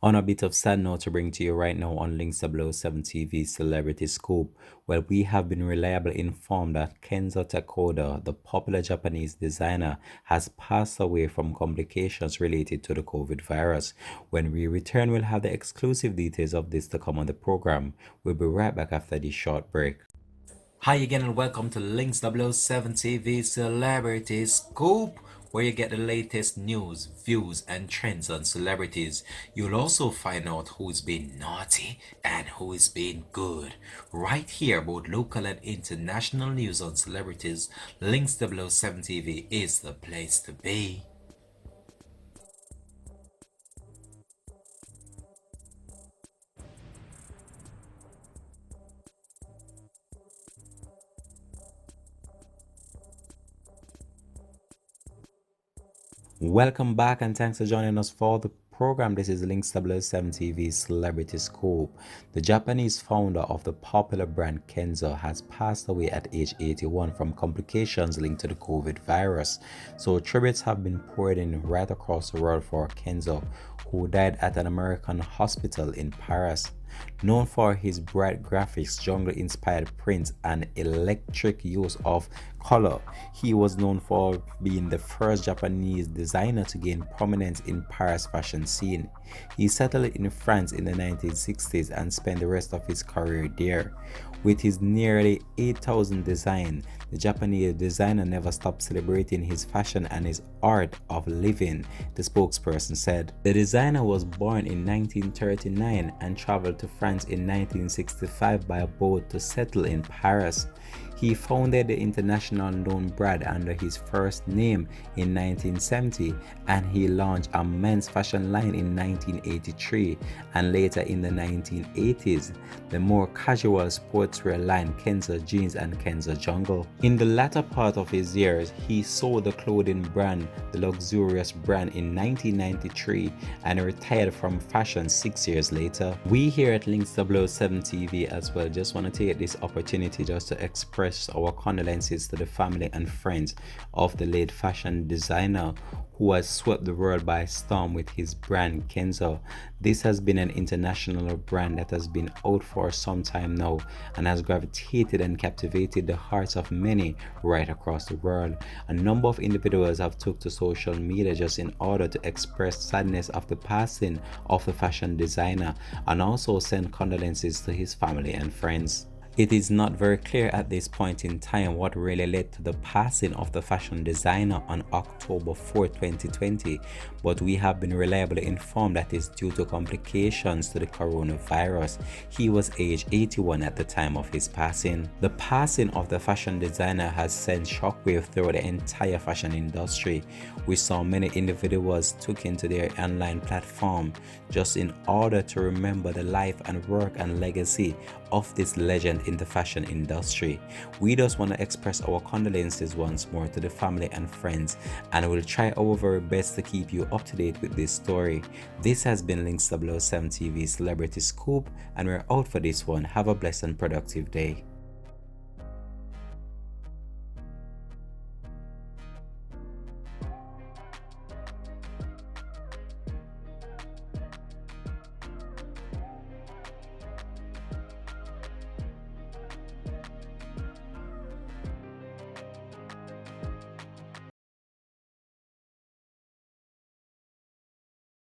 On a bit of sad note to bring to you right now on Links 007 TV Celebrity Scoop, well, we have been reliably informed that Kenzo Takada, the popular Japanese designer, has passed away from complications related to the COVID virus. When we return, we'll have the exclusive details of this to come on the program. We'll be right back after this short break. Hi again and welcome to Links 007 TV Celebrity Scoop, where you get the latest news, views, and trends on celebrities. You'll also find out who's been naughty and who is being good. Right here, both local and international news on celebrities, Links 007 TV is the place to be. Welcome back and thanks for joining us for the program. This is Links 007 TV Celebrity Scoop. The Japanese founder of the popular brand Kenzo has passed away at age 81 from complications linked to the COVID virus. So tributes have been poured in right across the world for Kenzo, who died at an American hospital in Paris. Known for his bright graphics, jungle-inspired prints, and electric use of color, he was known for being the first Japanese designer to gain prominence in Paris fashion scene. He settled in France in the 1960s and spent the rest of his career there. With his nearly 8,000 designs, the Japanese designer never stopped celebrating his fashion and his art of living, the spokesperson said. The designer was born in 1939 and traveled to France in 1965 by boat to settle in Paris. He founded the international known brand under his first name in 1970, and he launched a men's fashion line in 1983, and later in the 1980s, the more casual sportswear line Kenzo Jeans and Kenzo Jungle. In the latter part of his years, he sold the clothing brand, the luxurious brand, in 1993 and retired from fashion 6 years later. We here at Links 007 TV as well just want to take this opportunity just to express our condolences to the family and friends of the late fashion designer who has swept the world by storm with his brand Kenzo. This has been an international brand that has been out for some time now and has gravitated and captivated the hearts of many right across the world. A number of individuals have took to social media just in order to express sadness of the passing of the fashion designer and also send condolences to his family and friends. It is not very clear at this point in time what really led to the passing of the fashion designer on October 4, 2020, but we have been reliably informed that it's due to complications to the coronavirus. He was age 81 at the time of his passing. The passing of the fashion designer has sent shockwave through the entire fashion industry. We saw many individuals took into their online platform just in order to remember the life and work and legacy of this legend in the fashion industry. We just want to express our condolences once more to the family and friends, and we'll try our very best to keep you up to date with this story. This has been Links 007 TV Celebrity Scoop, and we're out for this one. Have a blessed and productive day.